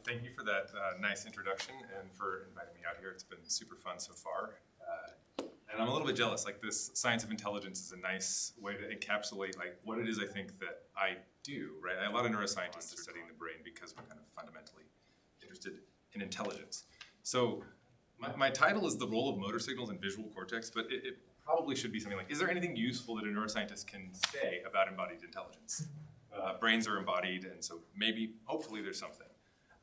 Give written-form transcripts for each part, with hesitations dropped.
thank you for that nice introduction and for inviting me out here. It's been super fun so far. And I'm a little bit jealous, like this science of intelligence is a nice way to encapsulate like what it is I think that I do, right? A lot of neuroscientists are studying the brain because we're kind of fundamentally interested in intelligence. So my title is the role of motor signals in visual cortex, but it probably should be something like, is there anything useful that a neuroscientist can say about embodied intelligence? Brains are embodied, and so maybe, hopefully there's something.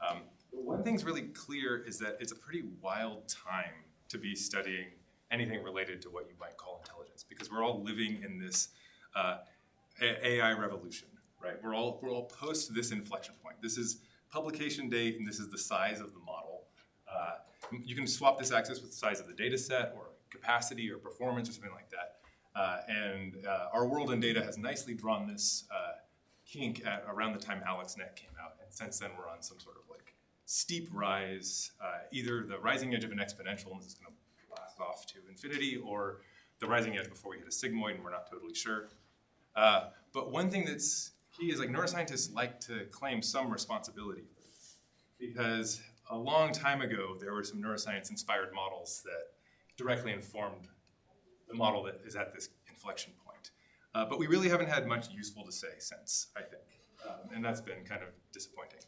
But one thing's really clear is that it's a pretty wild time to be studying anything related to what you might call intelligence, because we're all living in this AI revolution, right? We're all post this inflection point. This is publication date, and this is the size of the model. You can swap this axis with the size of the data set, or capacity, or performance, or something like that. And our world in data has nicely drawn this kink at around the time AlexNet came out, and since then we're on some sort of like steep rise, either the rising edge of an exponential, and this is going to blast off to infinity, or the rising edge before we hit a sigmoid, and we're not totally sure. But one thing that's key is like neuroscientists like to claim some responsibility, because a long time ago there were some neuroscience-inspired models that directly informed the model that is at this inflection point. But we really haven't had much useful to say since, I think, and that's been kind of disappointing.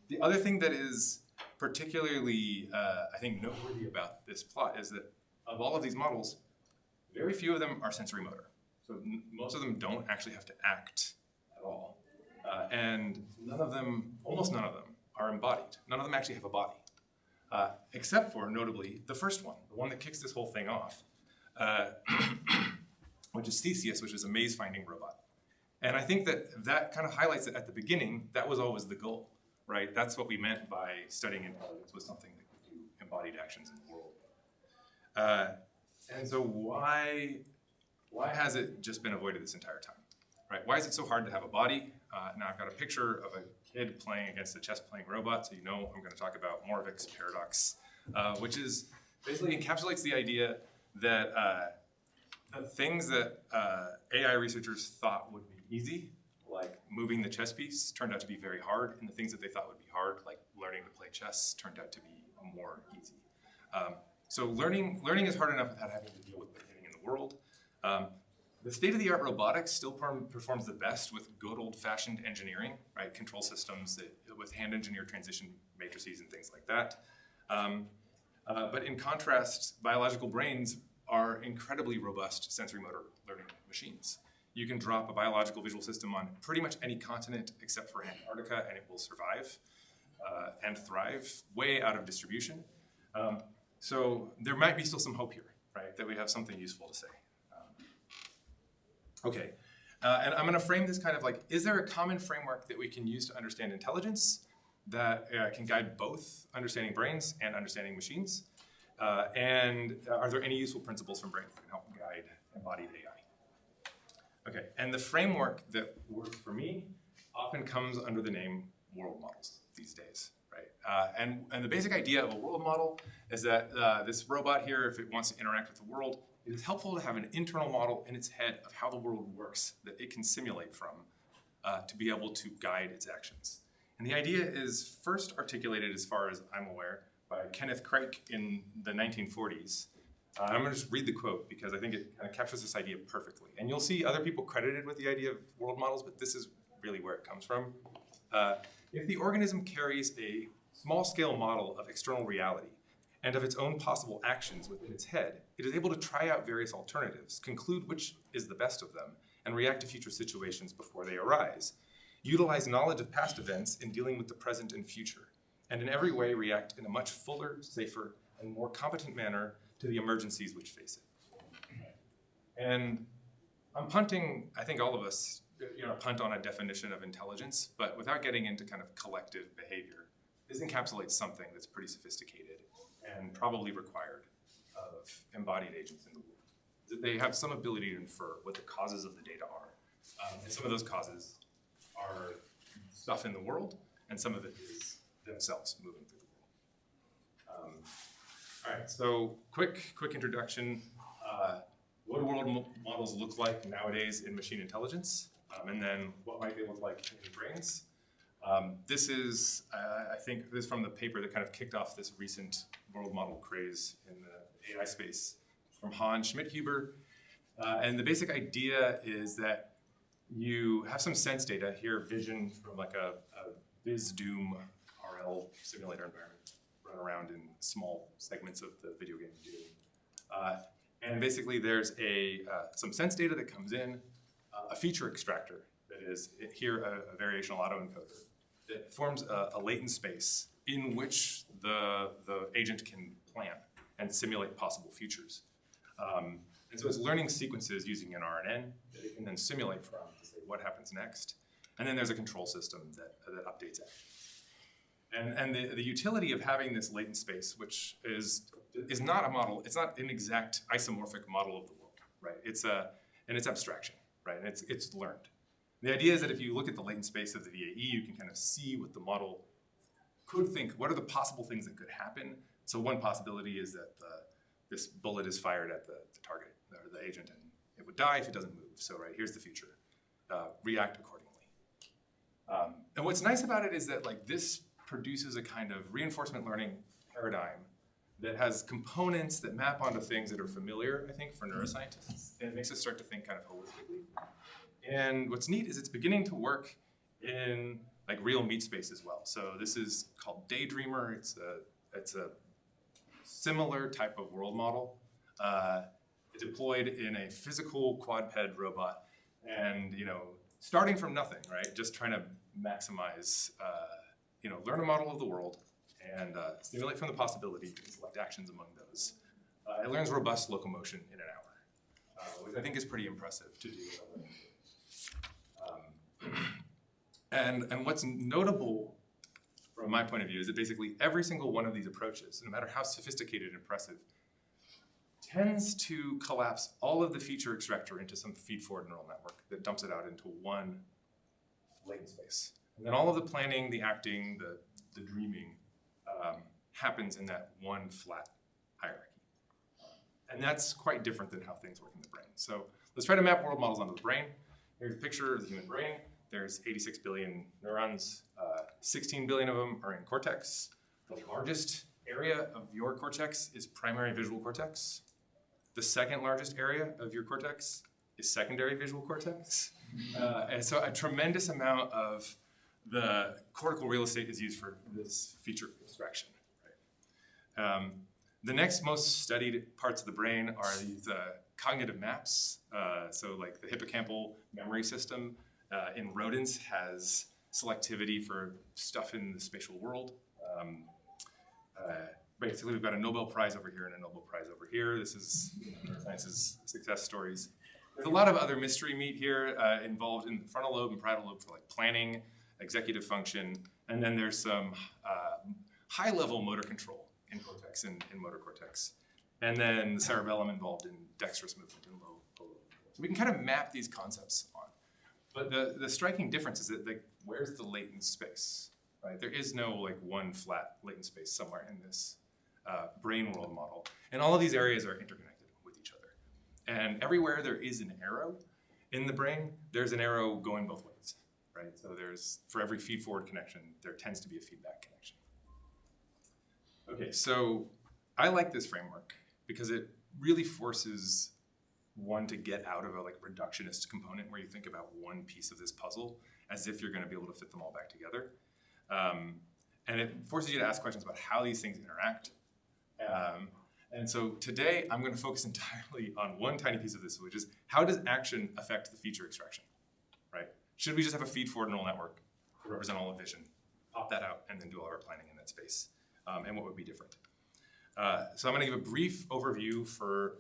The other thing that is particularly, I think, noteworthy about this plot is that of all of these models, very few of them are sensorimotor. So most of them don't actually have to act at all. And none of them, almost none of them, are embodied. None of them actually have a body, except for, notably, the first one, the one that kicks this whole thing off. Which is Theseus, which is a maze-finding robot. And I think that kind of highlights that at the beginning, that was always the goal, right? That's what we meant by studying intelligence, was something that could do embodied actions in the world. And so why has it just been avoided this entire time, right? Why is it so hard to have a body? Now I've got a picture of a kid playing against a chess-playing robot, so you know I'm gonna talk about Moravec's paradox, which is basically encapsulates the idea that the things that AI researchers thought would be easy, like moving the chess piece, turned out to be very hard, and the things that they thought would be hard, like learning to play chess, turned out to be more easy. So learning is hard enough without having to deal with behaving in the world. The state-of-the-art robotics still performs the best with good old-fashioned engineering, right? Control systems with hand-engineered transition matrices and things like that. But in contrast, biological brains are incredibly robust sensorimotor learning machines. You can drop a biological visual system on pretty much any continent except for Antarctica, and it will survive and thrive way out of distribution. So there might be still some hope here, right, that we have something useful to say. Okay, and I'm gonna frame this kind of like, is there a common framework that we can use to understand intelligence that can guide both understanding brains and understanding machines? And are there any useful principles from brains that can help guide embodied AI? Okay, and the framework that works for me often comes under the name world models these days, right? And the basic idea of a world model is that this robot here, if it wants to interact with the world, it is helpful to have an internal model in its head of how the world works that it can simulate from to be able to guide its actions. And the idea is first articulated, as far as I'm aware, by Kenneth Craik in the 1940s. I'm gonna just read the quote because I think it kind of captures this idea perfectly. And you'll see other people credited with the idea of world models, but this is really where it comes from. If the organism carries a small-scale model of external reality and of its own possible actions within its head, it is able to try out various alternatives, conclude which is the best of them, and react to future situations before they arise. Utilize knowledge of past events in dealing with the present and future, and in every way react in a much fuller, safer, and more competent manner to the emergencies which face it. And I'm punting, I think all of us, punt on a definition of intelligence, but without getting into kind of collective behavior, this encapsulates something that's pretty sophisticated and probably required of embodied agents in the world. That they have some ability to infer what the causes of the data are. And some of those causes are stuff in the world, and some of it is themselves moving through the world. All right, so quick introduction. What do world models look like nowadays in machine intelligence? And then what might they look like in brains? This is, I think, this is from the paper that kind of kicked off this recent world model craze in the AI space from Hans Schmidhuber. And the basic idea is that you have some sense data here, vision from like a VizDoom RL simulator environment, run around in small segments of the video game Doom. And basically there's some sense data that comes in, a feature extractor that is here a variational autoencoder that forms a latent space in which the agent can plan and simulate possible features. And so it's learning sequences using an RNN that it can then simulate from to say what happens next. And then there's a control system that updates it. And the utility of having this latent space, which is not a model, it's not an exact isomorphic model of the world, right? It's abstraction, right? And it's learned. The idea is that if you look at the latent space of the VAE, you can kind of see what the model could think. What are the possible things that could happen? So one possibility is that this bullet is fired at the target or the agent, and it would die if it doesn't move. So right here's the future. React accordingly. And what's nice about it is that like this produces a kind of reinforcement learning paradigm that has components that map onto things that are familiar, I think, for neuroscientists, and it makes us start to think kind of holistically. And what's neat is it's beginning to work in like real meat space as well. So this is called Daydreamer. It's a similar type of world model deployed in a physical quadruped robot, and starting from nothing, right? Just trying to maximize, learn a model of the world and stimulate from the possibility and select actions among those. It learns robust locomotion in an hour, which I think is pretty impressive to do. And what's notable from my point of view is that basically every single one of these approaches, no matter how sophisticated and impressive, tends to collapse all of the feature extractor into some feed-forward neural network that dumps it out into one latent space. And then all of the planning, the acting, the dreaming happens in that one flat hierarchy. And that's quite different than how things work in the brain. So let's try to map world models onto the brain. Here's a picture of the human brain. There's 86 billion neurons. 16 billion of them are in cortex. The largest area of your cortex is primary visual cortex. The second largest area of your cortex is secondary visual cortex. And so a tremendous amount of the cortical real estate is used for this feature extraction. Right? The next most studied parts of the brain are these cognitive maps. So like the hippocampal memory system in rodents has selectivity for stuff in the spatial world. Basically, we've got a Nobel Prize over here and a Nobel Prize over here. This is neuroscience's success stories. There's a lot of other mystery meat here involved in the frontal lobe and parietal lobe for like planning, executive function, and then there's some high-level motor control in cortex and in motor cortex, and then the cerebellum involved in dexterous movement and low lobe. So we can kind of map these concepts on. But the striking difference is that where's the latent space, right? There is no like one flat latent space somewhere in this brain world model. And all of these areas are interconnected with each other. And everywhere there is an arrow in the brain, there's an arrow going both ways, right? So for every feed-forward connection, there tends to be a feedback connection. Okay, so I like this framework because it really forces one to get out of a like reductionist component where you think about one piece of this puzzle as if you're going to be able to fit them all back together. And it forces you to ask questions about how these things interact. And so today I'm going to focus entirely on one tiny piece of this, which is how does action affect the feature extraction, right? Should we just have a feed-forward neural network to represent all of vision, pop that out, and then do all our planning in that space? And what would be different? So I'm going to give a brief overview for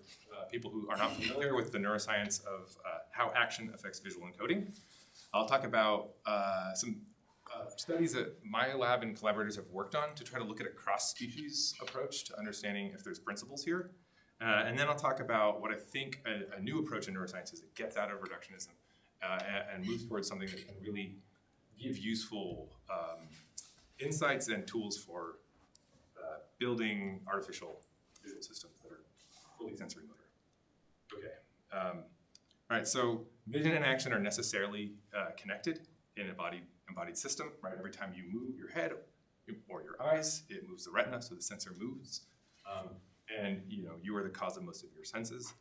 people who are not familiar with the neuroscience of how action affects visual encoding. I'll talk about some studies that my lab and collaborators have worked on to try to look at a cross-species approach to understanding if there's principles here. And then I'll talk about what I think a new approach in neuroscience is that gets out of reductionism and moves towards something that can really give useful insights and tools for building artificial visual systems that are fully sensorimotor. Okay. All right, so vision and action are necessarily connected in embodied embodied system, right? Every time you move your head or your eyes, it moves the retina, so the sensor moves. And you are the cause of most of your senses.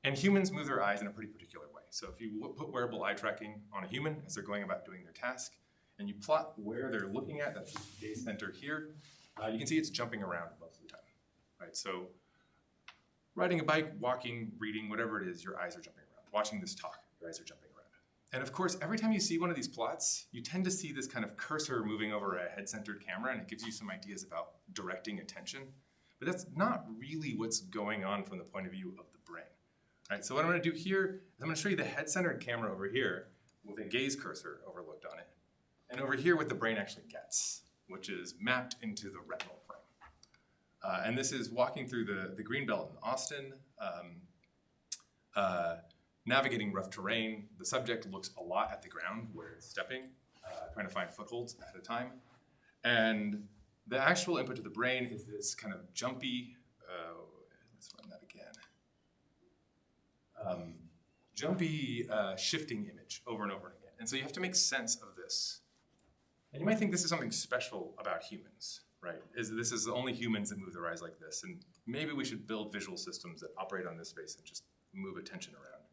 And humans move their eyes in a pretty particular way. So if you put wearable eye tracking on a human as they're going about doing their task, and you plot where they're looking at, that's the gaze center here, you can see it's jumping around most of the time, right? So riding a bike, walking, reading, whatever it is, your eyes are jumping around. Watching this talk, your eyes are jumping around. And of course, every time you see one of these plots, you tend to see this kind of cursor moving over a head-centered camera, and it gives you some ideas about directing attention. But that's not really what's going on from the point of view of the brain. All right, so what I'm going to do here is I'm going to show you the head-centered camera over here with a gaze cursor overlooked on it. And over here what the brain actually gets, which is mapped into the retinal frame. And this is walking through the green belt in Austin, navigating rough terrain. The subject looks a lot at the ground where it's stepping, trying to find footholds at a time. And the actual input to the brain is this kind of jumpy, let's run that again. Jumpy shifting image over and over again. And so you have to make sense of this. And you might think this is something special about humans, right? This is only humans that move their eyes like this. And maybe we should build visual systems that operate on this space and just move attention around.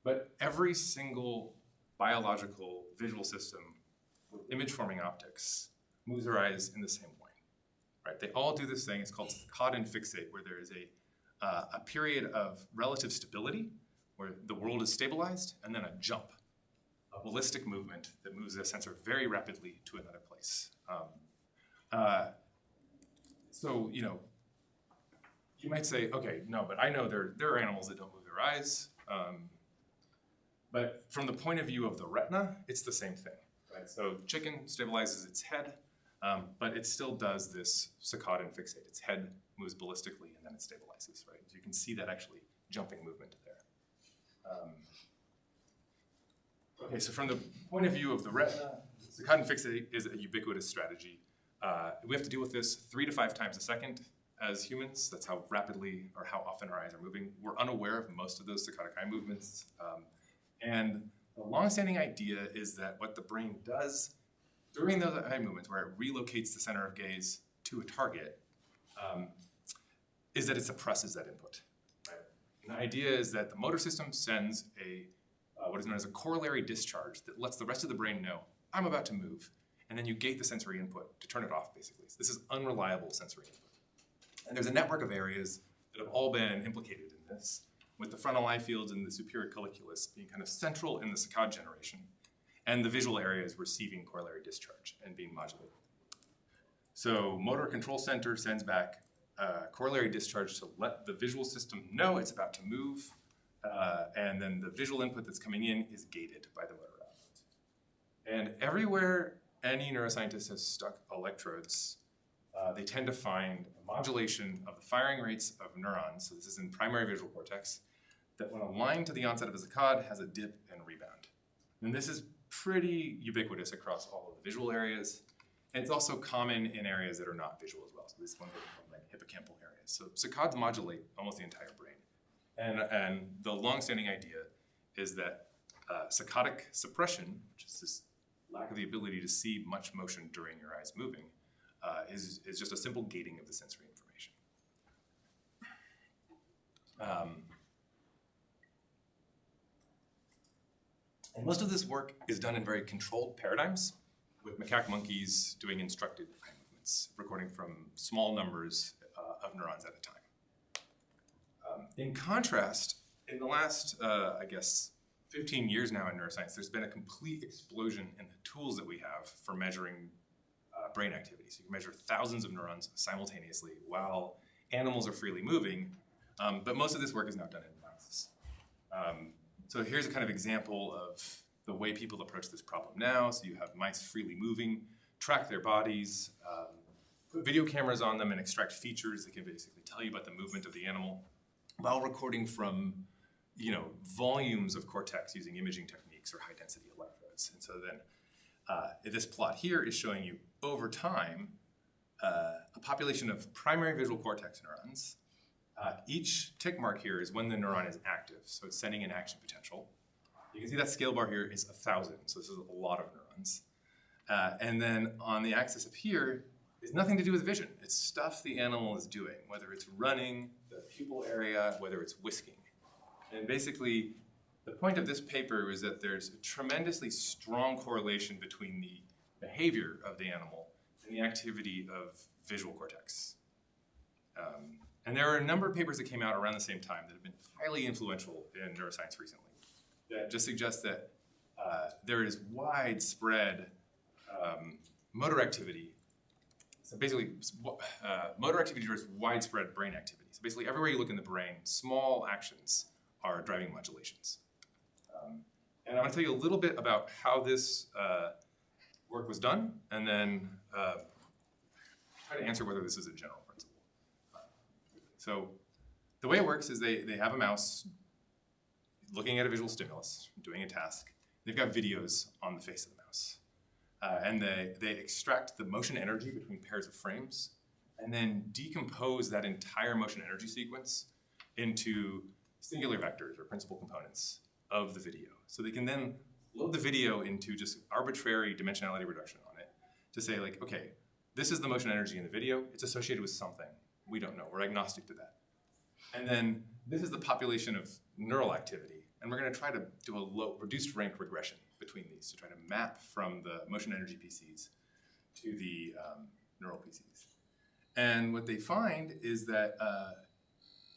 But every single biological visual system with image-forming optics moves their eyes in the same way, right? They all do this thing. It's called saccade and fixate, where there is a period of relative stability, where the world is stabilized, and then a jump, a ballistic movement that moves the sensor very rapidly to another place. So, you might say, okay, no, but I know there are animals that don't move their eyes. But from the point of view of the retina, it's the same thing, right? So chicken stabilizes its head, but it still does this saccade and fixate. Its head moves ballistically and then it stabilizes, right? So you can see that actually jumping movement there. Okay, so from the point of view of the retina, saccade and fixate is a ubiquitous strategy. We have to deal with this 3 to 5 times a second as humans. That's how rapidly or how often our eyes are moving. We're unaware of most of those saccadic eye movements. And the longstanding idea is that what the brain does during those eye movements, where it relocates the center of gaze to a target, is that it suppresses that input. Right? And the idea is that the motor system sends what is known as a corollary discharge that lets the rest of the brain know, I'm about to move. And then you gate the sensory input to turn it off, basically. So this is unreliable sensory input. And there's a network of areas that have all been implicated in this, with the frontal eye fields and the superior colliculus being kind of central in the saccade generation, and the visual areas receiving corollary discharge and being modulated. So motor control center sends back corollary discharge to let the visual system know it's about to move, and then the visual input that's coming in is gated by the motor output. And everywhere any neuroscientist has stuck electrodes, they tend to find a modulation of the firing rates of neurons, so this is in primary visual cortex, that when aligned to the onset of a saccade has a dip and rebound. And this is pretty ubiquitous across all of the visual areas. And it's also common in areas that are not visual as well. So this one would be like hippocampal areas. So saccades modulate almost the entire brain. And the longstanding idea is that saccadic suppression, which is this lack of the ability to see much motion during your eyes moving, is just a simple gating of the sensory information. And most of this work is done in very controlled paradigms, with macaque monkeys doing instructed eye movements, recording from small numbers of neurons at a time. In contrast, in the last, 15 years now in neuroscience, there's been a complete explosion in the tools that we have for measuring brain activity. So you can measure thousands of neurons simultaneously while animals are freely moving, but most of this work is now done in mice. So here's a kind of example of the way people approach this problem now. So you have mice freely moving, track their bodies, put video cameras on them and extract features that can basically tell you about the movement of the animal while recording from volumes of cortex using imaging techniques or high density electrodes. And so then this plot here is showing you over time a population of primary visual cortex neurons. Each tick mark here is when the neuron is active, so it's sending an action potential. You can see that scale bar here is 1,000, so this is a lot of neurons. And then on the axis up here is nothing to do with vision. It's stuff the animal is doing, whether it's running, the pupil area, whether it's whisking. And basically, the point of this paper was that there's a tremendously strong correlation between the behavior of the animal and the activity of visual cortex. And there are a number of papers that came out around the same time that have been highly influential in neuroscience recently that just suggest that there is widespread motor activity. So basically, motor activity drives widespread brain activity. So basically, everywhere you look in the brain, small actions are driving modulations. And I'm going to tell you a little bit about how this work was done, and then try to answer whether this is a general principle. So the way it works is they have a mouse looking at a visual stimulus, doing a task. They've got videos on the face of the mouse. And they extract the motion energy between pairs of frames and then decompose that entire motion energy sequence into singular vectors or principal components of the video. So they can then load the video into just arbitrary dimensionality reduction on it to say, like, okay, this is the motion energy in the video. It's associated with something. We don't know. We're agnostic to that. And then this is the population of neural activity. And we're going to try to do a reduced rank regression between these to try to map from the motion energy PCs to the neural PCs. And what they find is that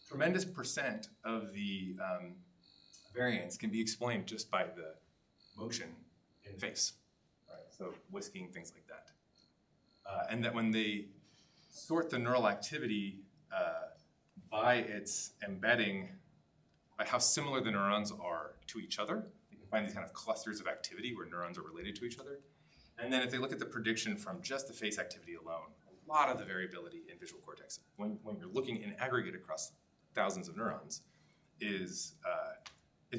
tremendous percent of the variance can be explained just by the motion in face, right? So whisking, things like that. And that when they sort the neural activity by its embedding, by how similar the neurons are to each other, you can find these kind of clusters of activity where neurons are related to each other. And then if they look at the prediction from just the face activity alone, a lot of the variability in visual cortex, when you're looking in aggregate across thousands of neurons, is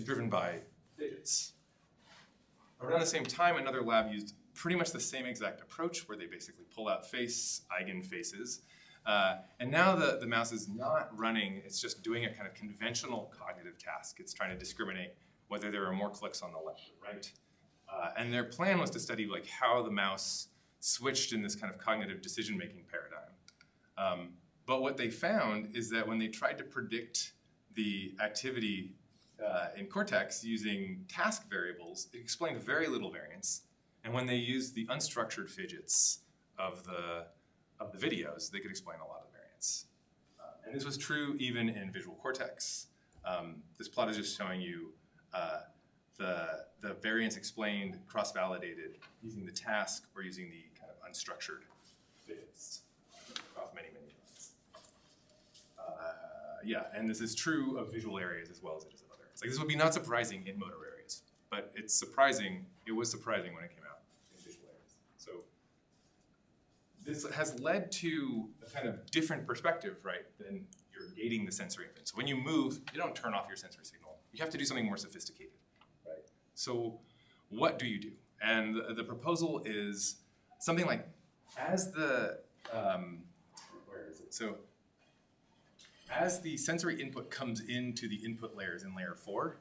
driven by digits. Around the same time, another lab used pretty much the same exact approach where they basically pull out face eigenfaces. And now the mouse is not running, it's just doing a kind of conventional cognitive task. It's trying to discriminate whether there are more clicks on the left or right. And their plan was to study like how the mouse switched in this kind of cognitive decision-making paradigm. But what they found is that when they tried to predict the activity in Cortex using task variables, it explained very little variance. And when they used the unstructured fidgets of the videos, they could explain a lot of variance. And this was true even in visual cortex. This plot is just showing you the variance explained, cross-validated, using the task or using the kind of unstructured fidgets across many, many domains. Yeah, and this is true of visual areas as well as it is of other areas. Like, this would be not surprising in motor areas, but it's surprising, it was surprising when it came out in visual areas. So this has led to a kind of different perspective, right, than you're gating the sensory inference. So when you move, you don't turn off your sensory signal. You have to do something more sophisticated, right? So what do you do? And the proposal is something like, as the, where is it? So as the sensory input comes into the input layers in layer 4,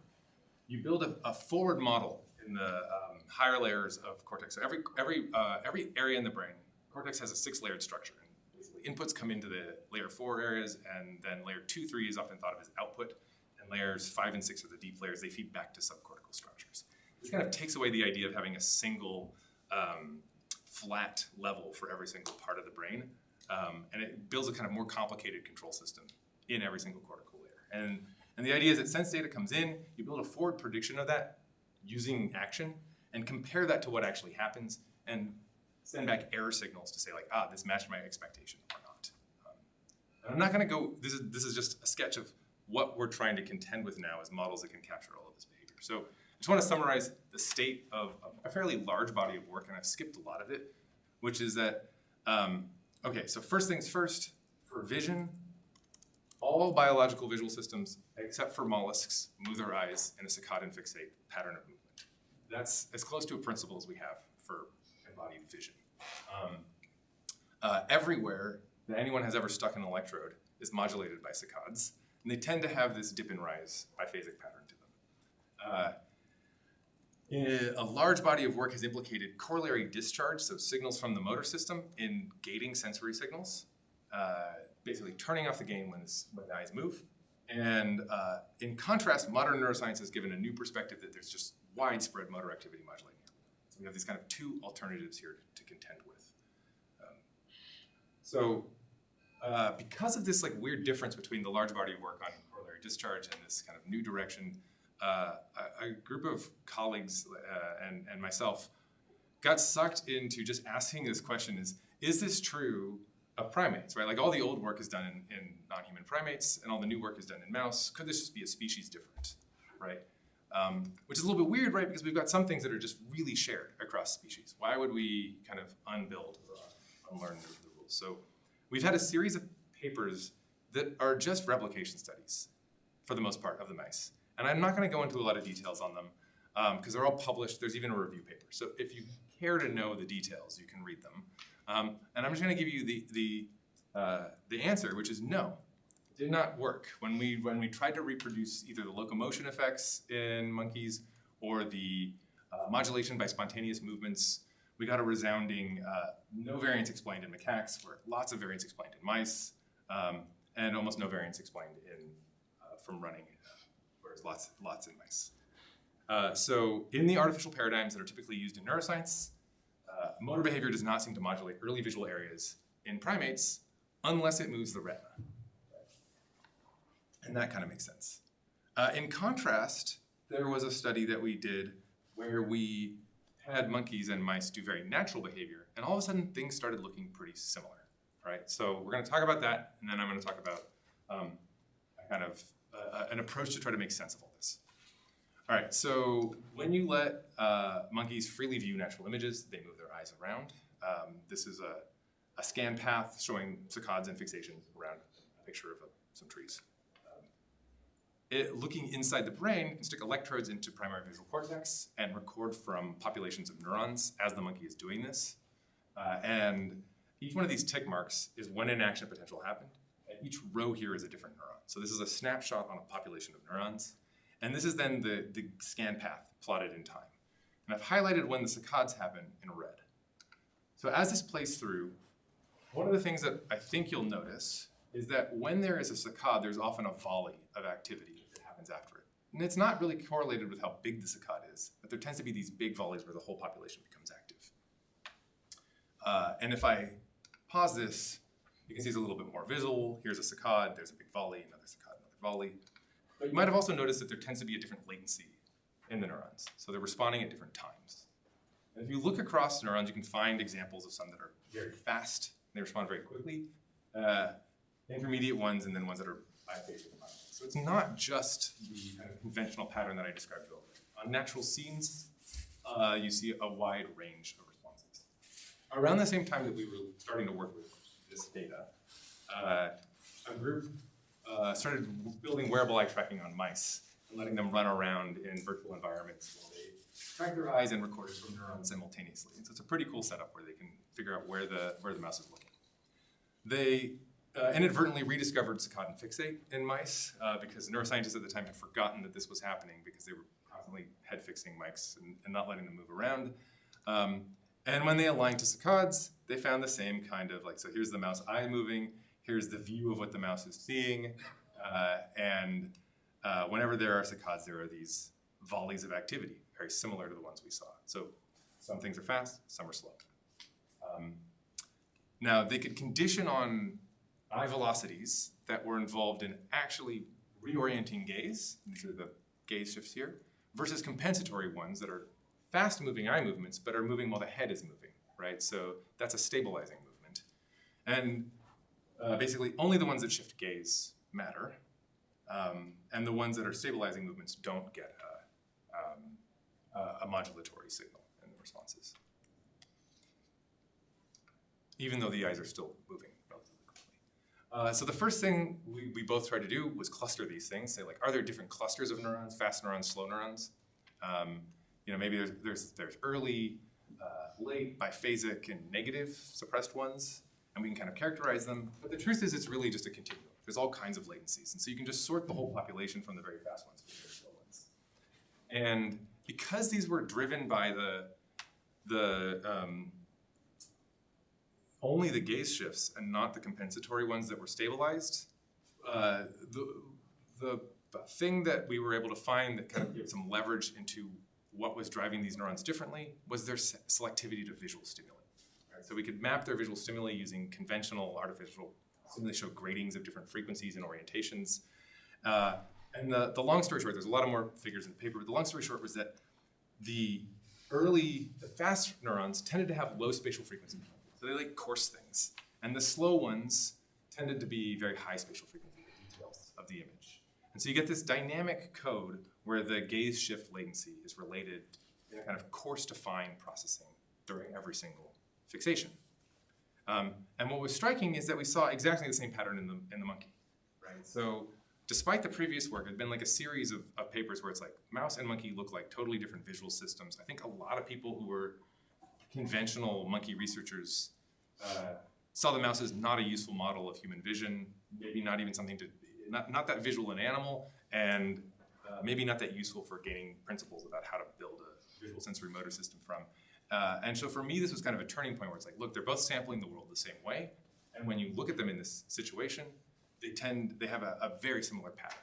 you build a forward model in the higher layers of cortex. So every area in the brain, cortex has a 6-layered structure. And basically, inputs come into the layer 4 areas, and then layer 2, 3 is often thought of as output, and layers 5 and 6 are the deep layers. They feed back to subcortical structures. This kind of takes away the idea of having a single flat level for every single part of the brain, and it builds a kind of more complicated control system in every single cortical layer. And the idea is that sense data comes in, you build a forward prediction of that using action, and compare that to what actually happens, and send back error signals to say, like, this matched my expectation or not. And I'm not going to go, this is just a sketch of what we're trying to contend with now as models that can capture all of this behavior. So I just want to summarize the state of a fairly large body of work, and I've skipped a lot of it, which is that, okay, so first things first, for vision, all biological visual systems, except for mollusks, move their eyes in a saccade fixate pattern of movement. That's as close to a principle as we have for embodied vision. Everywhere that anyone has ever stuck an electrode is modulated by saccades, and they tend to have this dip and rise biphasic pattern to them. A large body of work has implicated corollary discharge, so signals from the motor system, in gating sensory signals, basically turning off the gain when the eyes move. And in contrast, modern neuroscience has given a new perspective that there's just widespread motor activity modulating. So we have these kind of two alternatives here to contend with. Because of this like weird difference between the large body of work on corollary discharge and this kind of new direction, a group of colleagues and myself got sucked into just asking this question: is this true of primates, right? Like all the old work is done in non-human primates and all the new work is done in mouse. Could this just be a species difference, right? Which is a little bit weird, right? Because we've got some things that are just really shared across species. Why would we kind of unbuild or unlearn the rules? So we've had a series of papers that are just replication studies, for the most part, of the mice. And I'm not going to go into a lot of details on them because they're all published. There's even a review paper. So if you care to know the details, you can read them. And I'm just going to give you the answer, which is no. It did not work. When we tried to reproduce either the locomotion effects in monkeys or the modulation by spontaneous movements, we got a resounding no variance explained in macaques, where lots of variance explained in mice, and almost no variance explained from running, whereas lots in mice. So in the artificial paradigms that are typically used in neuroscience, motor behavior does not seem to modulate early visual areas in primates unless it moves the retina. And that kind of makes sense. In contrast, there was a study that we did where we had monkeys and mice do very natural behavior, and all of a sudden things started looking pretty similar, right? So we're going to talk about that, and then I'm going to talk about an approach to try to make sense of all this. All right, so when you let monkeys freely view natural images, they move their eyes around. This is a scan path showing saccades and fixations around a picture of some trees. Looking inside the brain, you can stick electrodes into primary visual cortex and record from populations of neurons as the monkey is doing this. And each one of these tick marks is when an action potential happened, and each row here is a different neuron. So this is a snapshot on a population of neurons. And this is then the scan path plotted in time. And I've highlighted when the saccades happen in red. So as this plays through, one of the things that I think you'll notice is that when there is a saccade, there's often a volley of activity that happens after it. And it's not really correlated with how big the saccade is, but there tends to be these big volleys where the whole population becomes active. And if I pause this, you can see it's a little bit more visual. Here's a saccade, there's a big volley, another saccade, another volley. But you might have also noticed that there tends to be a different latency in the neurons. So they're responding at different times. And if you look across neurons, you can find examples of some that are very fast, and they respond very quickly, intermediate ones, and then ones that are biphasic. So it's not just the kind of conventional pattern that I described earlier. On natural scenes, you see a wide range of responses. Around the same time that we were starting to work with this data, a group started building wearable eye tracking on mice and letting them run around in virtual environments while they track their eyes and record it from neurons simultaneously. And so it's a pretty cool setup where they can figure out where the mouse is looking. They inadvertently rediscovered saccade and fixate in mice because neuroscientists at the time had forgotten that this was happening because they were constantly head fixing mice and not letting them move around. And when they aligned to saccades, they found the same kind of so here's the mouse eye moving, here's the view of what the mouse is seeing, and whenever there are saccades, there are these volleys of activity, very similar to the ones we saw. So some things are fast, some are slow. Now, they could condition on eye velocities that were involved in actually reorienting gaze, these are the gaze shifts here, versus compensatory ones that are fast-moving eye movements, but are moving while the head is moving, right? So that's a stabilizing movement. And basically, only the ones that shift gaze matter, and the ones that are stabilizing movements don't get a modulatory signal in the responses, even though the eyes are still moving relatively quickly. So the first thing we both tried to do was cluster these things, say are there different clusters of neurons, fast neurons, slow neurons? Maybe there's early, late, biphasic, and negative suppressed ones, and we can kind of characterize them. But the truth is it's really just a continuum. There's all kinds of latencies, and so you can just sort the whole population from the very fast ones to the very slow ones. And because these were driven by only the gaze shifts and not the compensatory ones that were stabilized, the thing that we were able to find that kind of gave some leverage into what was driving these neurons differently was their selectivity to visual stimuli. Right? So we could map their visual stimuli using conventional artificial stimuli, show gratings of different frequencies and orientations. And the long story short, there's a lot of more figures in the paper, but the long story short was that the fast neurons tended to have low spatial frequency. So they like coarse things. And the slow ones tended to be very high spatial frequency details of the image. And so you get this dynamic code where the gaze shift latency is related in a kind of coarse to fine processing during every single fixation. And what was striking is that we saw exactly the same pattern in the monkey, right? So despite the previous work, there'd been like a series of papers where it's like mouse and monkey look like totally different visual systems. I think a lot of people who were conventional monkey researchers saw the mouse as not a useful model of human vision, maybe not even something to, not that visual an animal, and maybe not that useful for gaining principles about how to build a visual sensorimotor system from. And so for me, this was kind of a turning point where it's like, look, they're both sampling the world the same way, and when you look at them in this situation, they have a very similar pattern.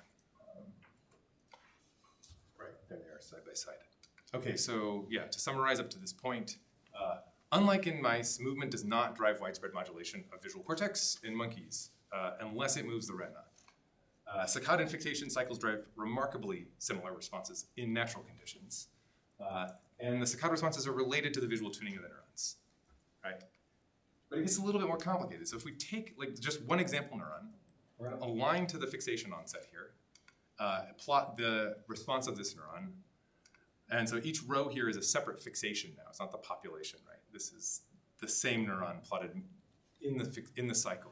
Right, there they are side by side. Okay, so yeah, to summarize up to this point, unlike in mice, movement does not drive widespread modulation of visual cortex in monkeys, unless it moves the retina. Saccadin fixation cycles drive remarkably similar responses in natural conditions. And the saccade responses are related to the visual tuning of the neurons, right? But it gets a little bit more complicated. So if we take like just one example neuron, we're going to align to the fixation onset here, plot the response of this neuron. And so each row here is a separate fixation now. It's not the population, right? This is the same neuron plotted in the cycle.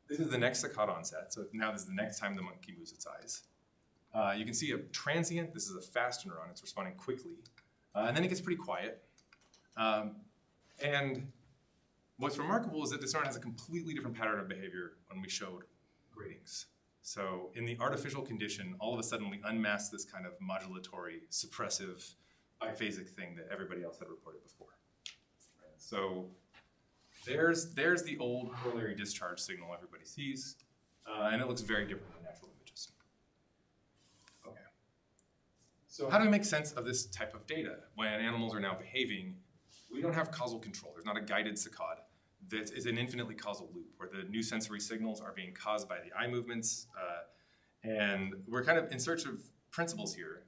This is the next saccade onset. So now this is the next time the monkey moves its eyes. You can see a transient. This is a fast neuron. It's responding quickly. And then it gets pretty quiet. And what's remarkable is that this neuron has a completely different pattern of behavior when we showed gratings. So in the artificial condition, all of a sudden we unmask this kind of modulatory, suppressive, biphasic thing that everybody else had reported before. Right? So there's the old corollary discharge signal everybody sees, and it looks very different than natural images. Okay. So how do we make sense of this type of data when animals are now behaving? We don't have causal control. There's not a guided saccade. That is an infinitely causal loop where the new sensory signals are being caused by the eye movements. And we're kind of in search of principles here,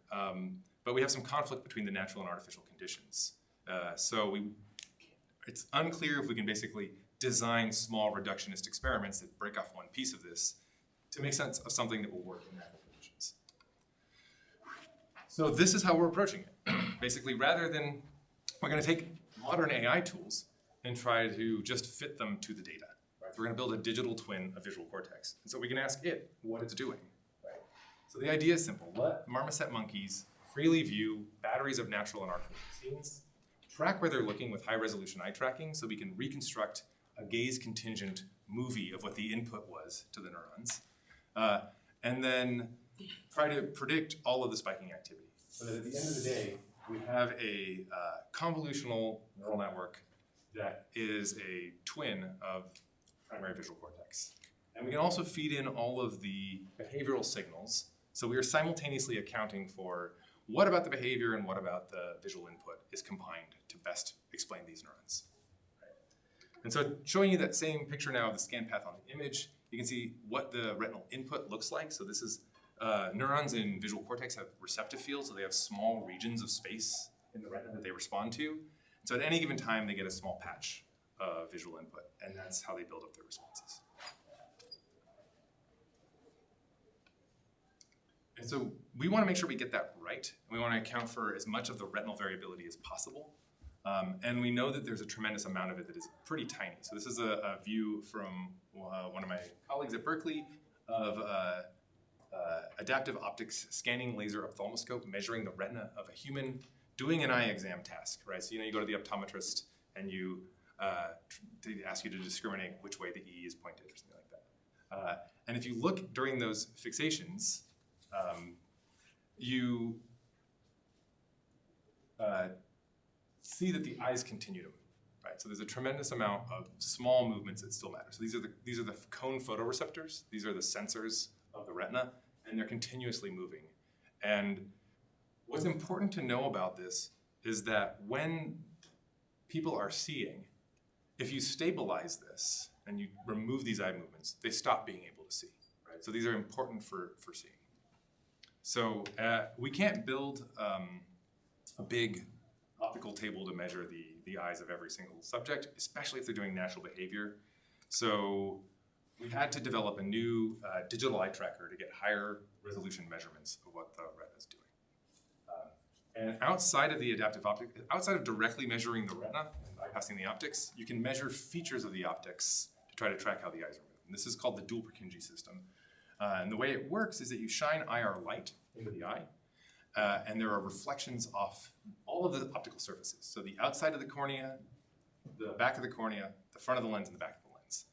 but we have some conflict between the natural and artificial conditions. It's unclear if we can basically design small reductionist experiments that break off one piece of this to make sense of something that will work in natural conditions. So this is how we're approaching it. Basically, rather than, we're going to take modern AI tools and try to just fit them to the data. Right? We're going to build a digital twin of visual cortex. And so we can ask it what it's doing. Right? So the idea is simple. Let marmoset monkeys freely view batteries of natural and artificial scenes, track where they're looking with high-resolution eye tracking so we can reconstruct a gaze-contingent movie of what the input was to the neurons, and then try to predict all of the spiking activity. So that at the end of the day, we have a convolutional neural network that is a twin of primary visual cortex. And we can also feed in all of the behavioral signals. So we are simultaneously accounting for what about the behavior and what about the visual input is combined to best explain these neurons. Right? And so showing you that same picture now of the scan path on the image, you can see what the retinal input looks like. So this is neurons in visual cortex have receptive fields, so they have small regions of space in the retina that they respond to. So at any given time, they get a small patch of visual input, and that's how they build up their responses. And so we want to make sure we get that right. We want to account for as much of the retinal variability as possible. And we know that there's a tremendous amount of it that is pretty tiny. So this is a view from one of my colleagues at Berkeley of adaptive optics scanning laser ophthalmoscope measuring the retina of a human doing an eye exam task, right? So you go to the optometrist and they ask you to discriminate which way the E is pointed or something like that. And if you look during those fixations, you see that the eyes continue to move, right? So there's a tremendous amount of small movements that still matter. So these are the cone photoreceptors. These are the sensors of the retina, and they're continuously moving. And what's important to know about this is that when people are seeing, if you stabilize this and you remove these eye movements, they stop being able to see, right? So these are important for seeing. So we can't build a big optical table to measure the eyes of every single subject, especially if they're doing natural behavior. So we had to develop a new digital eye tracker to get higher resolution measurements of what the retina is doing. And outside of the adaptive optic, outside of directly measuring the retina and bypassing the optics, you can measure features of the optics to try to track how the eyes are moving. This is called the dual Purkinje system. And the way it works is that you shine IR light into the eye, and there are reflections off all of the optical surfaces. So the outside of the cornea, the back of the cornea, the front of the lens, and the back of the lens.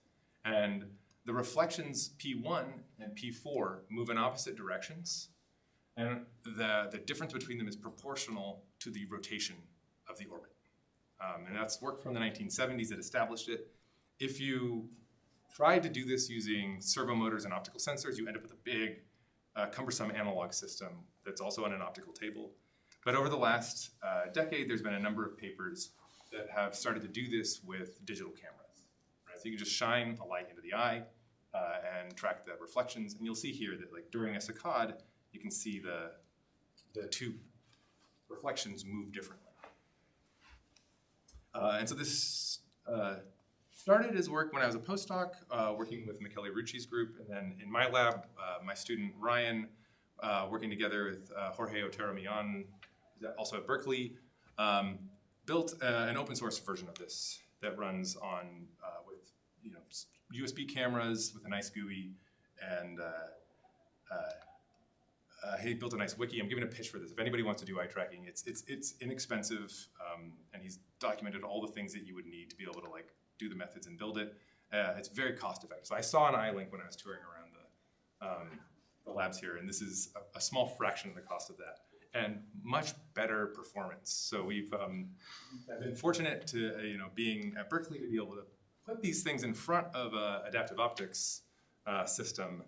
And the reflections P1 and P4 move in opposite directions, and the difference between them is proportional to the rotation of the orbit. And that's work from the 1970s that established it. If you try to do this using servomotors and optical sensors, you end up with a big, cumbersome analog system that's also on an optical table. But over the last decade, there's been a number of papers that have started to do this with digital cameras. Right? So you can just shine a light into the eye and track the reflections. And you'll see here that, like, during a saccade, you can see the two reflections move differently. And so this started as work when I was a postdoc, working with Michele Rucci's group, and then in my lab, my student Ryan, working together with Jorge Otero Millan, also at Berkeley, built an open source version of this that runs on with USB cameras with a nice GUI, and he built a nice wiki. I'm giving a pitch for this. If anybody wants to do eye tracking, it's inexpensive, and he's documented all the things that you would need to be able to do the methods and build it. It's very cost effective. So I saw an eye link when I was touring around the labs here, and this is a small fraction of the cost of that, and much better performance. So I've been fortunate to being at Berkeley to be able to put these things in front of an adaptive optics system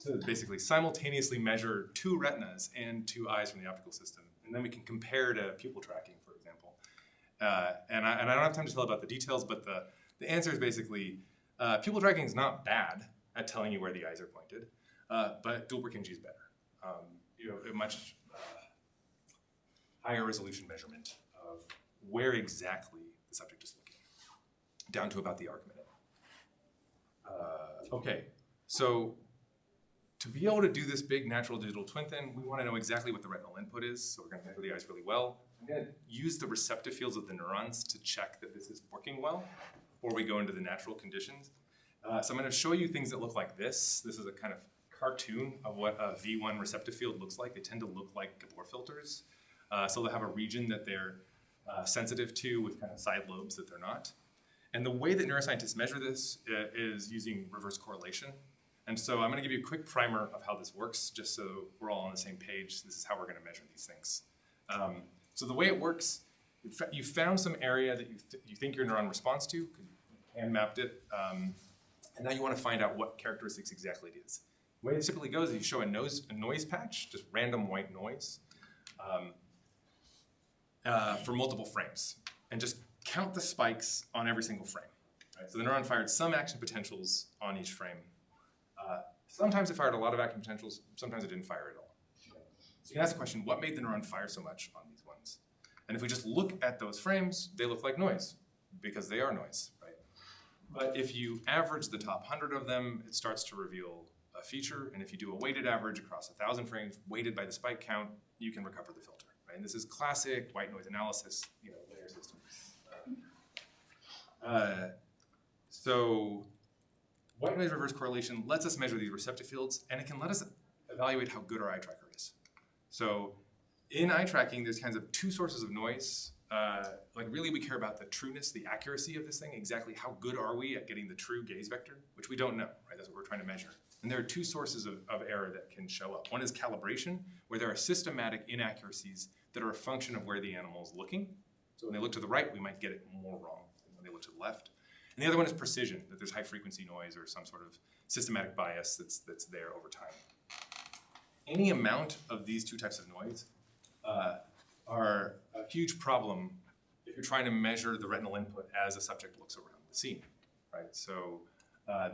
to basically simultaneously measure two retinas and two eyes from the optical system, and then we can compare to pupil tracking, for example. And I don't have time to tell about the details, but the answer is basically pupil tracking is not bad at telling you where the eyes are pointed, but dual Purkinje is better. A much higher resolution measurement of where exactly the subject is looking, down to about the arc minute. Okay, so to be able to do this big natural digital twin thing, we want to know exactly what the retinal input is, so we're going to measure the eyes really well. I'm going to use the receptive fields of the neurons to check that this is working well before we go into the natural conditions. So I'm going to show you things that look like this. This is a kind of cartoon of what a V1 receptive field looks like. They tend to look like Gabor filters. So they'll have a region that they're sensitive to with kind of side lobes that they're not. And the way that neuroscientists measure this is using reverse correlation. And so I'm going to give you a quick primer of how this works, just so we're all on the same page. This is how we're going to measure these things. So the way it works, you found some area that you think your neuron responds to, you hand mapped it, and now you want to find out what characteristics exactly it is. The way it typically goes is you show a noise patch, just random white noise, for multiple frames, and just count the spikes on every single frame. Right? So the neuron fired some action potentials on each frame. Sometimes it fired a lot of action potentials, sometimes it didn't fire at all. So you can ask the question, what made the neuron fire so much on these ones? And if we just look at those frames, they look like noise, because they are noise, right? But if you average the top 100 of them, it starts to reveal a feature, and if you do a weighted average across 1,000 frames, weighted by the spike count, you can recover the filter, right? And this is classic white noise analysis, layer systems. So white noise reverse correlation lets us measure these receptive fields, and it can let us evaluate how good our eye tracker is. So in eye tracking, there's kinds of two sources of noise like really we care about the trueness, the accuracy of this thing, exactly how good are we at getting the true gaze vector, which we don't know, right? That's what we're trying to measure. And there are two sources of error that can show up. One is calibration, where there are systematic inaccuracies that are a function of where the animal is looking. So when they look to the right, we might get it more wrong than when they look to the left. And the other one is precision, that there's high frequency noise or some sort of systematic bias that's there over time. Any amount of these two types of noise are a huge problem if you're trying to measure the retinal input as a subject looks around the scene, right? So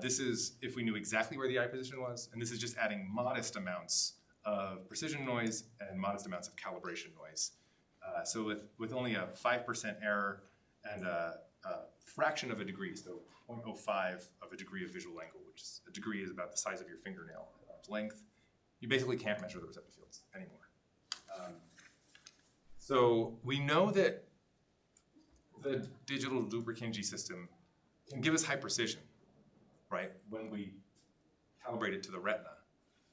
this is if we knew exactly where the eye position was, and this is just adding modest amounts of precision noise and modest amounts of calibration noise. So with only a 5% error and a fraction of a degree, so 0.05 of a degree of visual angle, which is a degree is about the size of your fingernail at arm's length, you basically can't measure the receptive fields anymore. So we know that the digital Dupert-Kinji system can give us high precision, right, when we calibrate it to the retina.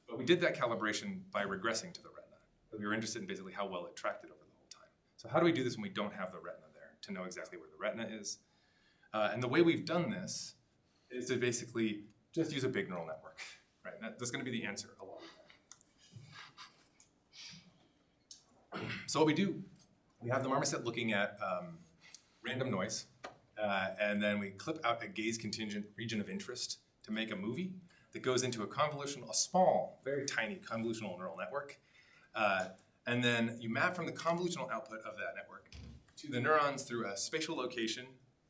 But we did that calibration by regressing to the retina. We were interested in basically how well it tracked it over the whole time. So how do we do this when we don't have the retina there to know exactly where the retina is? And the way we've done this is to basically just use a big neural network, right? That's going to be the answer a lot of the time. So what we do, we have the marmoset looking at random noise, and then we clip out a gaze contingent region of interest to make a movie that goes into a small, very tiny convolutional neural network. And then you map from the convolutional output of that network to the neurons through a spatial location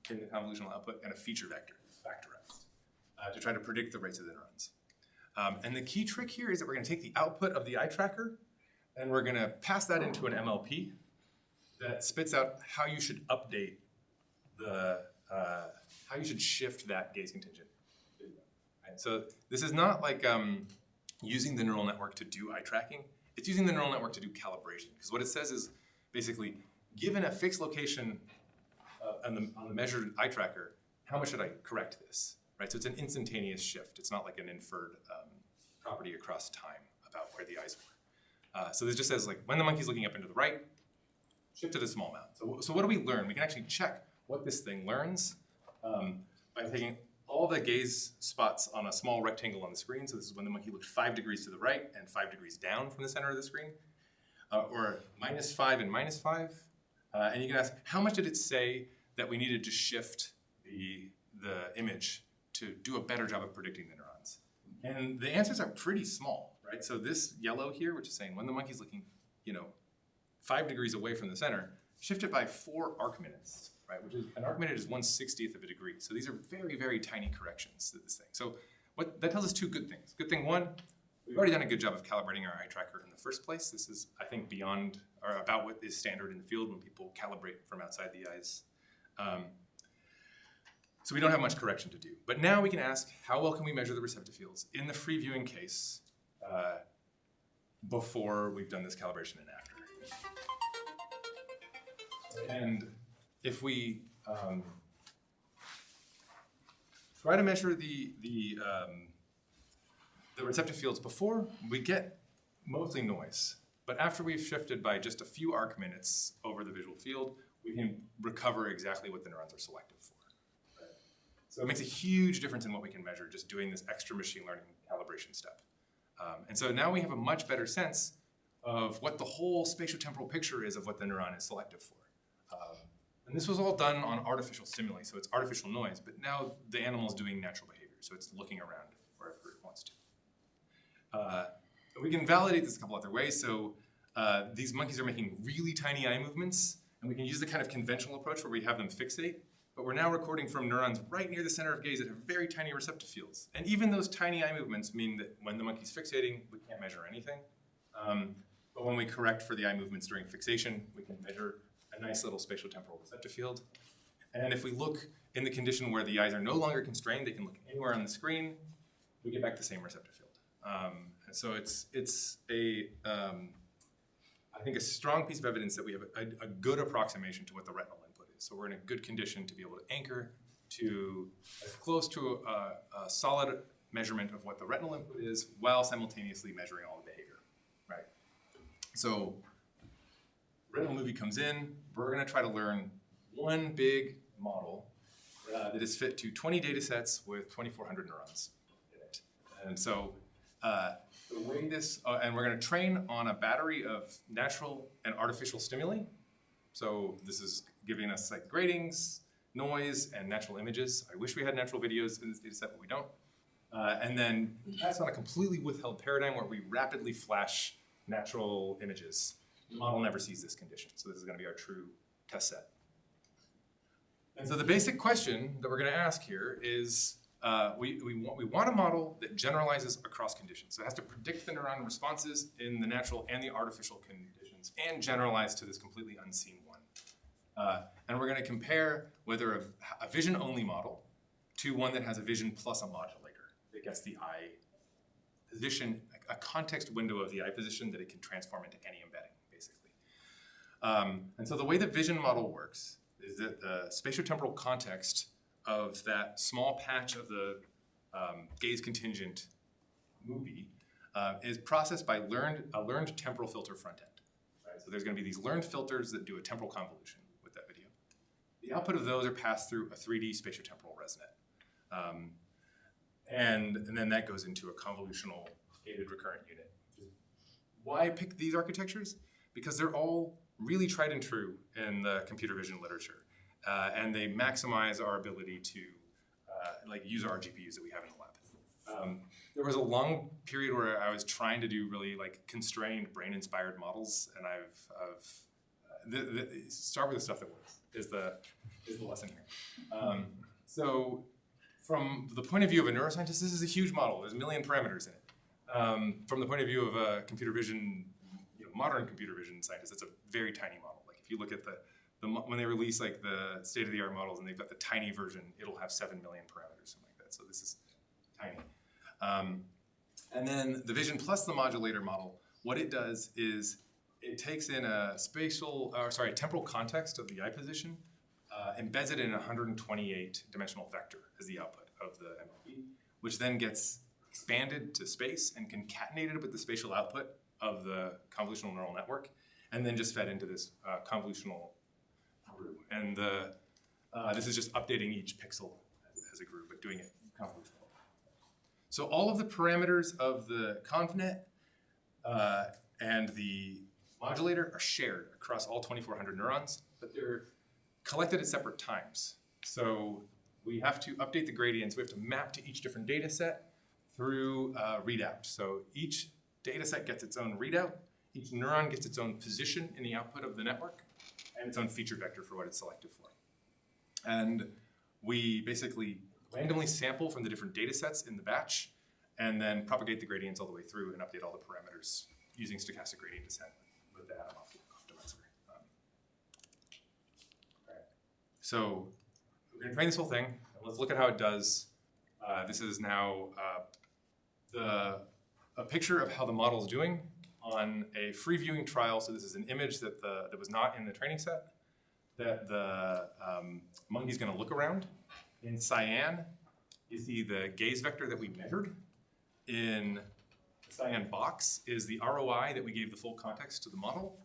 in the convolutional output and a feature vector, factorized, to try to predict the rates of the neurons. And the key trick here is that we're going to take the output of the eye tracker and we're going to pass that into an MLP that spits out how you should update how you should shift that gaze contingent. Right? So this is not like using the neural network to do eye tracking. It's using the neural network to do calibration. Because what it says is basically, given a fixed location on the measured eye tracker, how much should I correct this? Right? So it's an instantaneous shift. It's not like an inferred property across time about where the eyes were. So this just says like when the monkey's looking up and to the right, shift it a small amount. So what do we learn? We can actually check what this thing learns by taking all the gaze spots on a small rectangle on the screen. So this is when the monkey looked 5 degrees to the right and 5 degrees down from the center of the screen, or -5 and -5. And you can ask, how much did it say that we needed to shift the image to do a better job of predicting the neurons? And the answers are pretty small, right? So this yellow here, which is saying when the monkey's looking, 5 degrees away from the center, shift it by 4 arc minutes, right? Which is, an arc minute is 1/60th of a degree. So these are very, very tiny corrections to this thing. So that tells us 2 good things. Good thing 1, we've already done a good job of calibrating our eye tracker in the first place. This is, I think, beyond or about what is standard in the field when people calibrate from outside the eyes. So we don't have much correction to do. But now we can ask, how well can we measure the receptive fields in the free viewing case before we've done this calibration and after? And if we try to measure the receptive fields before, we get mostly noise. But after we've shifted by just a few arc minutes over the visual field, we can recover exactly what the neurons are selective for. Right? So it makes a huge difference in what we can measure just doing this extra machine learning calibration step. And so now we have a much better sense of what the whole spatiotemporal picture is of what the neuron is selective for. And this was all done on artificial stimuli, so it's artificial noise, but now the animal is doing natural behavior, so it's looking around wherever it wants to. We can validate this a couple other ways. So these monkeys are making really tiny eye movements, and we can use the kind of conventional approach where we have them fixate, but we're now recording from neurons right near the center of gaze that have very tiny receptive fields. And even those tiny eye movements mean that when the monkey's fixating, we can't measure anything. But when we correct for the eye movements during fixation, we can measure a nice little spatiotemporal receptive field. And if we look in the condition where the eyes are no longer constrained, they can look anywhere on the screen, we get back the same receptive field. And so it's I think a strong piece of evidence that we have a good approximation to what the retinal input is. So we're in a good condition to be able to anchor to as close to a solid measurement of what the retinal input is while simultaneously measuring all the behavior, right? So retinal movie comes in, we're going to try to learn one big model that is fit to 20 data sets with 2,400 neurons in it. And so the way this, and we're going to train on a battery of natural and artificial stimuli. So this is giving us like gratings, noise, and natural images. I wish we had natural videos in this data set, but we don't. And then that's on a completely withheld paradigm where we rapidly flash natural images. The model never sees this condition. So this is going to be our true test set. And so the basic question that we're going to ask here is, we want a model that generalizes across conditions. So it has to predict the neuron responses in the natural and the artificial conditions and generalize to this completely unseen one. And we're going to compare whether a vision-only model to one that has a vision plus a modulator that gets the eye position, a context window of the eye position that it can transform into any embedding, basically. And so the way the vision model works is that the spatiotemporal context of that small patch of the gaze contingent movie is processed by a learned temporal filter front end. Right? So there's going to be these learned filters that do a temporal convolution with that video. The output of those are passed through a 3D spatiotemporal resonate. And then that goes into a convolutional gated recurrent unit. Why pick these architectures? Because they're all really tried and true in the computer vision literature. And they maximize our ability to use our GPUs that we have in the lab. There was a long period where I was trying to do really constrained brain-inspired models, and start with the stuff that works is the lesson here. So from the point of view of a neuroscientist, this is a huge model. There's a million parameters in it. From the point of view of a computer vision, modern computer vision scientist, it's a very tiny model. Like if you look at when they release the state-of-the-art models and they've got the tiny version, it'll have 7 million parameters, something like that. So this is tiny. And then the vision plus the modulator model, what it does is it takes in a temporal context of the eye position, embeds it in a 128-dimensional vector as the output of the MLP, which then gets expanded to space and concatenated with the spatial output of the convolutional neural network, and then just fed into this convolutional group. And this is just updating each pixel as a group, but doing it convolutional. So all of the parameters of the convnet and the modulator are shared across all 2,400 neurons, but they're collected at separate times. So we have to update the gradients. We have to map to each different data set through readout. So each data set gets its own readout. Each neuron gets its own position in the output of the network and its own feature vector for what it's selected for. And we basically randomly sample from the different data sets in the batch and then propagate the gradients all the way through and update all the parameters using stochastic gradient descent with the Adam optimizer. All right. So we're going to train this whole thing. Let's look at how it does. This is now a picture of how the model is doing on a free viewing trial. So this is an image that was not in the training set that the monkey's going to look around. In cyan, you see the gaze vector that we measured. In the cyan box is the ROI that we gave the full context to the model.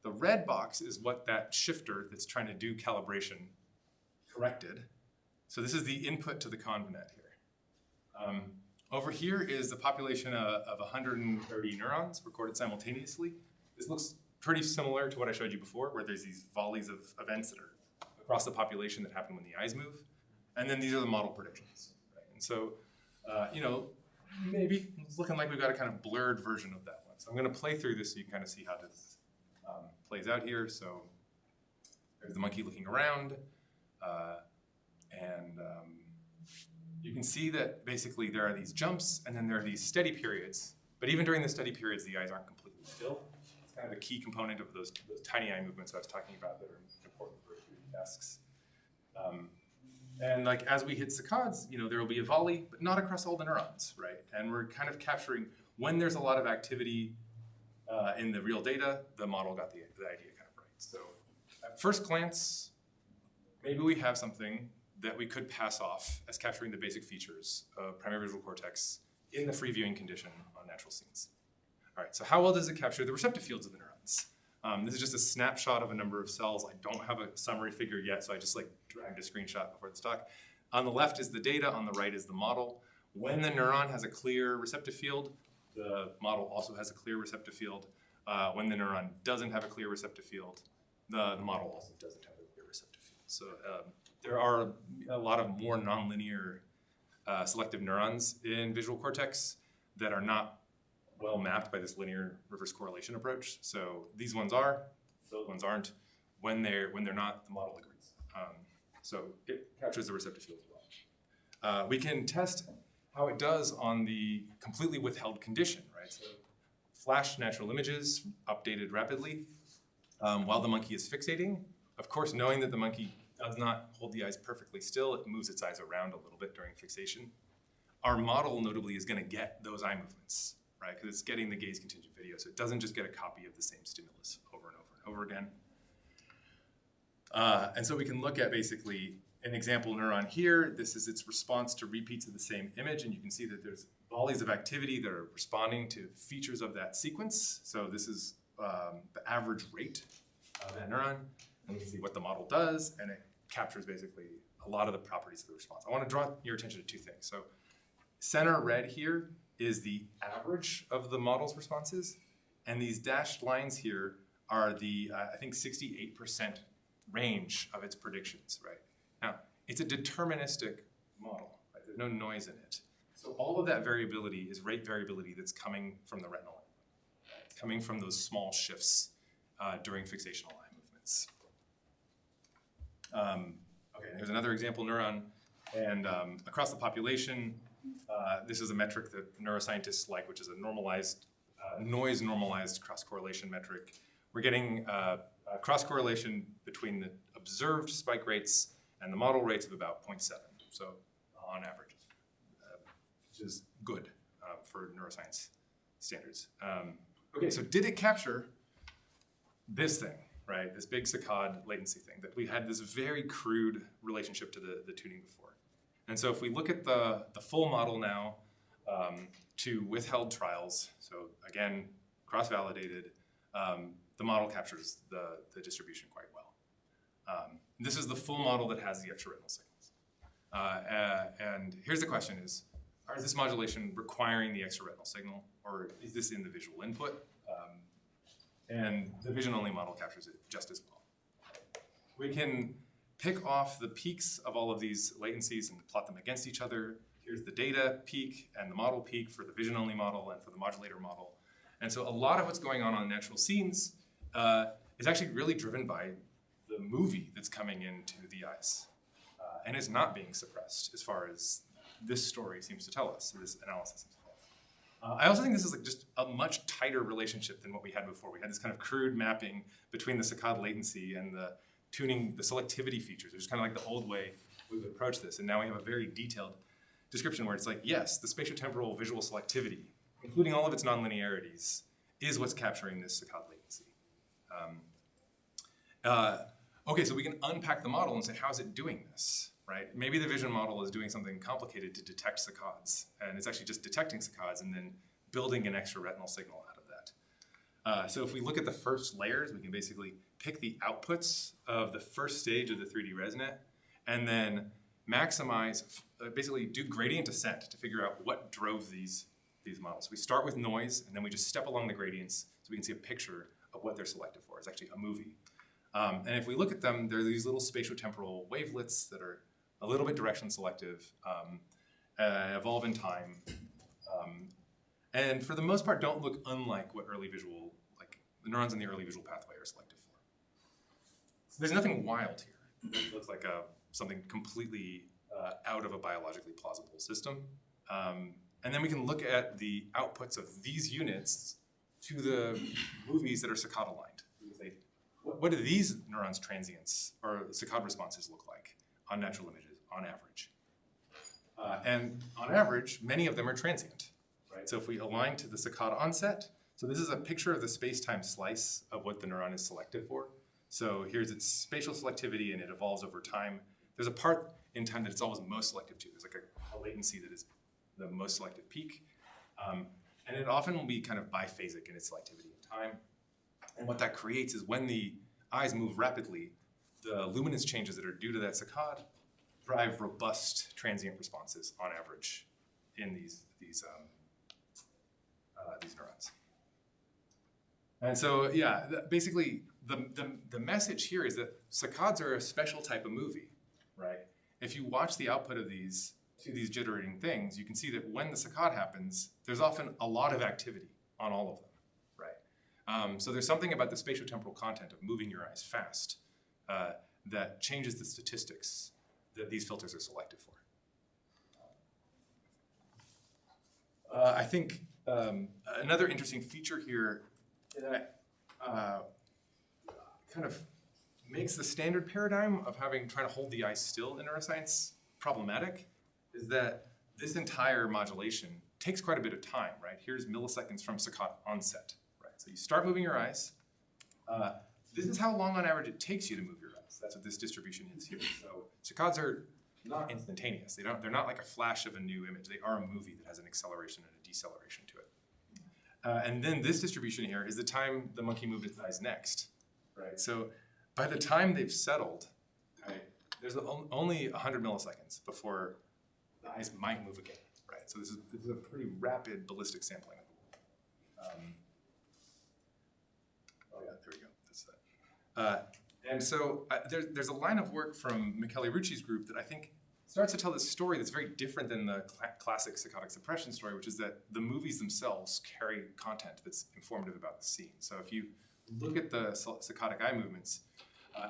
The red box is what that shifter that's trying to do calibration corrected. So this is the input to the convnet here. Over here is the population of 130 neurons recorded simultaneously. This looks pretty similar to what I showed you before, where there's these volleys of events that are across the population that happen when the eyes move. And then these are the model predictions. Right? And so, maybe it's looking like we've got a kind of blurred version of that one. So I'm going to play through this so you can kind of see how this plays out here. So there's the monkey looking around. You can see that basically there are these jumps and then there are these steady periods. But even during the steady periods, the eyes aren't completely still. It's kind of a key component of those tiny eye movements I was talking about that are important for 3D tasks. And as we hit saccades, there will be a volley, but not across all the neurons, right? And we're kind of capturing when there's a lot of activity in the real data, the model got the idea kind of right. So at first glance, maybe we have something that we could pass off as capturing the basic features of primary visual cortex in the free viewing condition on natural scenes. All right, so how well does it capture the receptive fields of the neurons? This is just a snapshot of a number of cells. I don't have a summary figure yet, so I just like dragged a screenshot before this talk. On the left is the data, on the right is the model. When the neuron has a clear receptive field, the model also has a clear receptive field. When the neuron doesn't have a clear receptive field, the model also doesn't have a clear receptive field. So there are a lot of more nonlinear selective neurons in visual cortex that are not well mapped by this linear reverse correlation approach. So these ones are, those ones aren't. When they're not, the model agrees. So it captures the receptive field as well. We can test how it does on the completely withheld condition, right? So flash natural images updated rapidly while the monkey is fixating. Of course, knowing that the monkey does not hold the eyes perfectly still, it moves its eyes around a little bit during fixation. Our model, notably, is going to get those eye movements, right? Because it's getting the gaze contingent video, so it doesn't just get a copy of the same stimulus over and over and over again. And so we can look at basically an example neuron here. This is its response to repeats of the same image, and you can see that there's volleys of activity that are responding to features of that sequence. So this is the average rate of that neuron, and we can see what the model does, and it captures basically a lot of the properties of the response. I want to draw your attention to two things. So center red here is the average of the model's responses, and these dashed lines here are the, I think, 68% range of its predictions, right? Now, it's a deterministic model, right? There's no noise in it. So all of that variability is rate variability that's coming from the retinal. It's coming from those small shifts during fixational eye movements. Okay, here's another example neuron, and across the population, this is a metric that neuroscientists like, which is a normalized, noise-normalized cross-correlation metric. We're getting a cross-correlation between the observed spike rates and the model rates of about 0.7, so on average, which is good for neuroscience standards. Okay, so did it capture this thing, right? This big saccade latency thing that we had this very crude relationship to the tuning before. And so if we look at the full model now to withheld trials, so again, cross-validated, the model captures the distribution quite well. This is the full model that has the extraretinal signals. And here's the question is this modulation requiring the extraretinal signal, or is this in the visual input? And the vision-only model captures it just as well. We can pick off the peaks of all of these latencies and plot them against each other. Here's the data peak and the model peak for the vision-only model and for the modulator model. And so a lot of what's going on natural scenes is actually really driven by the movie that's coming into the eyes. And it's not being suppressed as far as this story seems to tell us, this analysis seems to tell us. I also think this is like just a much tighter relationship than what we had before. We had this kind of crude mapping between the saccade latency and the tuning, the selectivity features. It was kind of like the old way we would approach this. And now we have a very detailed description where it's like, yes, the spatiotemporal visual selectivity, including all of its nonlinearities, is what's capturing this saccade latency. Okay, so we can unpack the model and say, how is it doing this, right? Maybe the vision model is doing something complicated to detect saccades, and it's actually just detecting saccades and then building an extra retinal signal out of that. So if we look at the first layers, we can basically pick the outputs of the first stage of the 3D ResNet and then maximize, basically do gradient descent to figure out what drove these models. We start with noise, and then we just step along the gradients so we can see a picture of what they're selected for. It's actually a movie. And if we look at them, there are these little spatiotemporal wavelets that are a little bit direction selective, evolve in time, and for the most part don't look unlike what early visual, like the neurons in the early visual pathway are selected for. So there's nothing wild here. It looks like something completely out of a biologically plausible system. And then we can look at the outputs of these units to the movies that are saccade aligned. What do these neurons' transients or saccade responses look like on natural images on average? And on average, many of them are transient, right? So if we align to the saccade onset, so this is a picture of the space-time slice of what the neuron is selected for. So here's its spatial selectivity, and it evolves over time. There's a part in time that it's always most selective to. There's like a latency that is the most selective peak. And it often will be kind of biphasic in its selectivity in time. And what that creates is when the eyes move rapidly, the luminance changes that are due to that saccade drive robust transient responses on average in these neurons. And so, yeah, basically the message here is that saccades are a special type of movie, right? If you watch the output of these jittering things, you can see that when the saccade happens, there's often a lot of activity on all of them, right? So there's something about the spatiotemporal content of moving your eyes fast that changes the statistics that these filters are selected for. I think another interesting feature here that kind of makes the standard paradigm of trying to hold the eye still in neuroscience problematic is that this entire modulation takes quite a bit of time, right? Here's milliseconds from saccade onset, right? So you start moving your eyes. This is how long on average it takes you to move your eyes. That's what this distribution is here. So saccades are not instantaneous. They're not like a flash of a new image. They are a movie that has an acceleration and a deceleration to it. And then this distribution here is the time the monkey moved its eyes next, right? So by the time they've settled, right, there's only 100 milliseconds before the eyes might move again, right? So this is a pretty rapid ballistic sampling. Oh yeah, there we go. That's that. And so there's a line of work from Michele Rucci's group that I think starts to tell this story that's very different than the classic saccadic suppression story, which is that the movies themselves carry content that's informative about the scene. So if you look at the saccadic eye movements,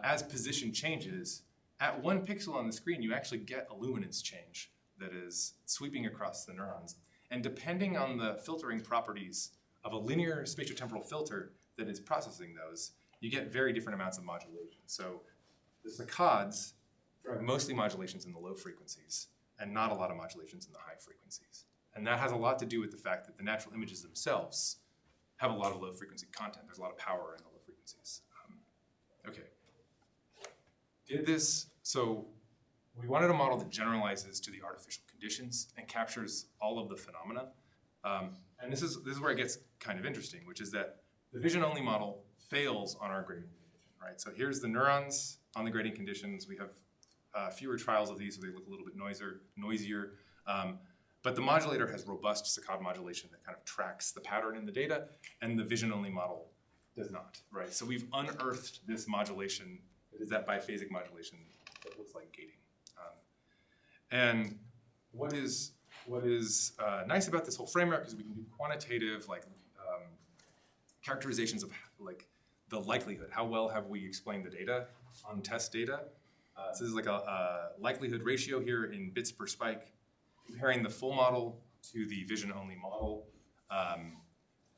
as position changes, at 1 pixel on the screen, you actually get a luminance change that is sweeping across the neurons. And depending on the filtering properties of a linear spatiotemporal filter that is processing those, you get very different amounts of modulation. So the saccades drive mostly modulations in the low frequencies and not a lot of modulations in the high frequencies. And that has a lot to do with the fact that the natural images themselves have a lot of low frequency content. There's a lot of power in the low frequencies. Okay. So we wanted a model that generalizes to the artificial conditions and captures all of the phenomena. And this is where it gets kind of interesting, which is that the vision-only model fails on our grading condition, right? So here's the neurons on the grading conditions. We have fewer trials of these, so they look a little bit noisier. But the modulator has robust saccade modulation that kind of tracks the pattern in the data, and the vision-only model does not, right? So we've unearthed this modulation. It is that biphasic modulation that looks like gating. And what is nice about this whole framework is we can do quantitative characterizations of the likelihood. How well have we explained the data on test data? So this is like a likelihood ratio here in bits per spike, comparing the full model to the vision-only model.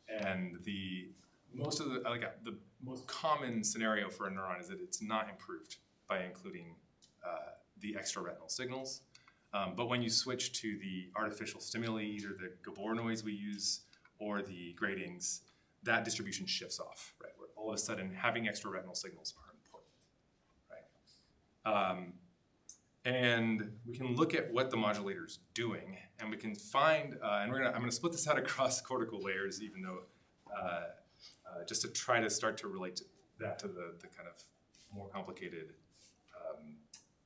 And the most common scenario for a neuron is that it's not improved by including the extraretinal signals. But when you switch to the artificial stimuli, either the Gabor noise we use or the gratings, that distribution shifts off, right? Where all of a sudden having extraretinal signals are important, right? And we can look at what the modulator's doing, and we can find, and I'm gonna split this out across cortical layers, even though, just to try to start to relate that to the kind of more complicated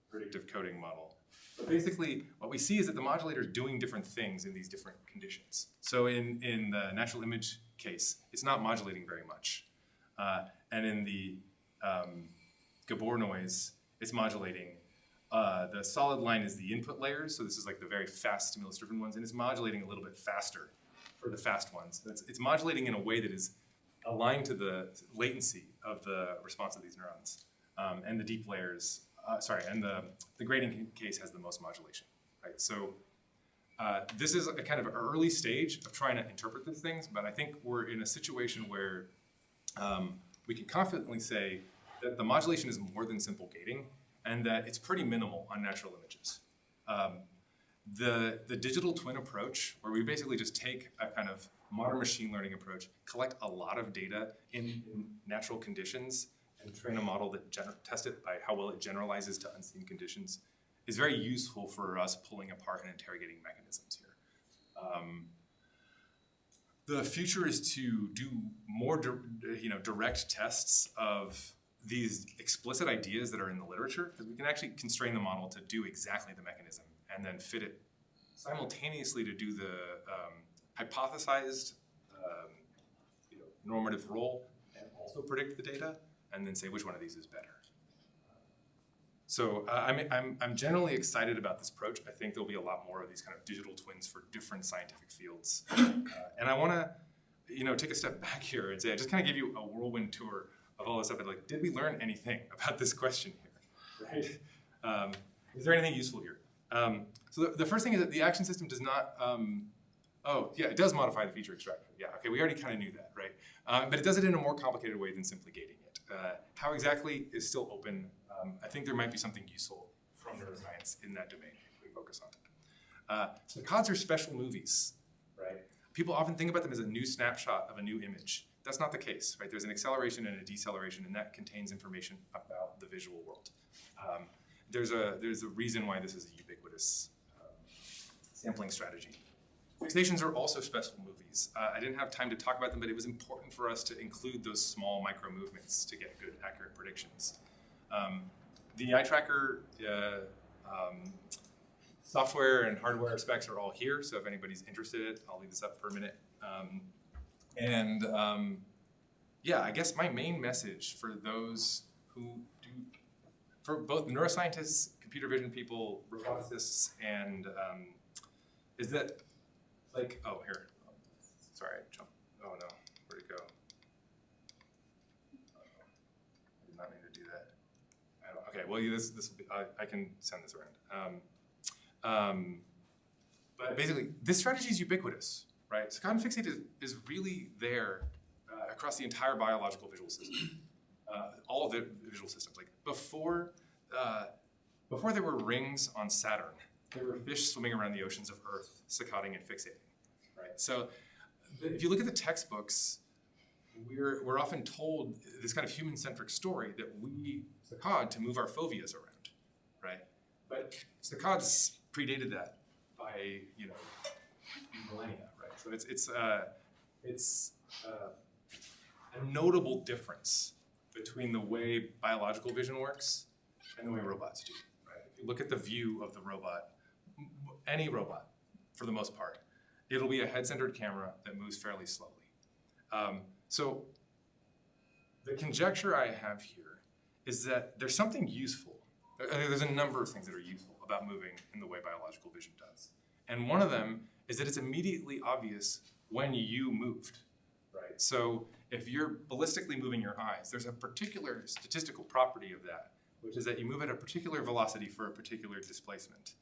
predictive coding model. But basically, what we see is that the modulator is doing different things in these different conditions. So in the natural image case, it's not modulating very much. And in the Gabor noise, it's modulating. The solid line is the input layers, so this is like the very fast stimulus-driven ones, and it's modulating a little bit faster for the fast ones. It's modulating in a way that is aligned to the latency of the response of these neurons. And the deep layers, and the grading case has the most modulation, right? So this is a kind of early stage of trying to interpret these things, but I think we're in a situation where we can confidently say that the modulation is more than simple gating, and that it's pretty minimal on natural images. The digital twin approach, where we basically just take a kind of modern machine learning approach, collect a lot of data in natural conditions, and train a model that test it by how well it generalizes to unseen conditions, is very useful for us pulling apart and interrogating mechanisms here. the future is to do more direct tests of these explicit ideas that are in the literature, because we can actually constrain the model to do exactly the mechanism and then fit it simultaneously to do the hypothesized normative role and also predict the data and then say which one of these is better. So I'm generally excited about this approach. I think there'll be a lot more of these kind of digital twins for different scientific fields. And I want to, take a step back here and say, I just kind of give you a whirlwind tour of all this stuff. And like, did we learn anything about this question here, right? Is there anything useful here? So the first thing is that the action system does not, it does modify the feature extraction. Yeah, okay, we already kind of knew that, right? But it does it in a more complicated way than simply gating it. How exactly is still open. I think there might be something useful from neuroscience in that domain if we focus on it. Saccades are special movies, right? People often think about them as a new snapshot of a new image. That's not the case, right? There's an acceleration and a deceleration, and that contains information about the visual world. There's a reason why this is a ubiquitous sampling strategy. Fixations are also special movies. I didn't have time to talk about them, but it was important for us to include those small micro movements to get good, accurate predictions. The eye tracker software and hardware specs are all here, so if anybody's interested, I'll leave this up for a minute. I guess my main message for those who for both neuroscientists, computer vision people, roboticists, and is that here. Sorry, I jumped. Oh no, where'd it go? I did not mean to do that. Okay, well, this will be, I can send this around. But basically, this strategy is ubiquitous, right? Saccade and fixate is really there across the entire biological visual system. All of the visual systems. Like before there were rings on Saturn, there were fish swimming around the oceans of Earth, saccading and fixating, right? So if you look at the textbooks, we're often told this kind of human-centric story that we saccade to move our foveas around, right? But saccades predated that by millennia, right? So it's a notable difference between the way biological vision works and the way robots do, right? If you look at the view of the robot, any robot, for the most part, it'll be a head-centered camera that moves fairly slowly. So the conjecture I have here is that there's something useful. There's a number of things that are useful about moving in the way biological vision does. And one of them is that it's immediately obvious when you moved, right? So if you're ballistically moving your eyes, there's a particular statistical property of that, which is that you move at a particular velocity for a particular displacement.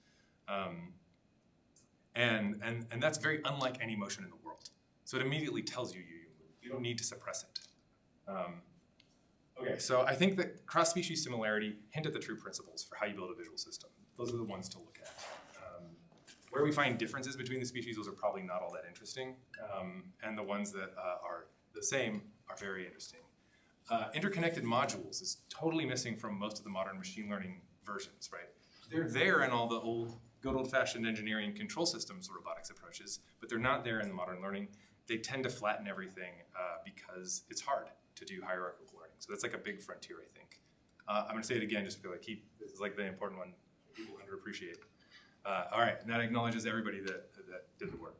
And that's very unlike any motion in the world. So it immediately tells you you move. You don't need to suppress it. Okay, so I think that cross-species similarity hint at the true principles for how you build a visual system. Those are the ones to look at. Where we find differences between the species, those are probably not all that interesting. And the ones that are the same are very interesting. Interconnected modules is totally missing from most of the modern machine learning versions, right? They're there in all the good old-fashioned engineering control systems robotics approaches, but they're not there in the modern learning. They tend to flatten everything because it's hard to do hierarchical learning. So that's like a big frontier, I think. I'm gonna say it again just because this is like the important one people underappreciate. All right, and that acknowledges everybody that did the work.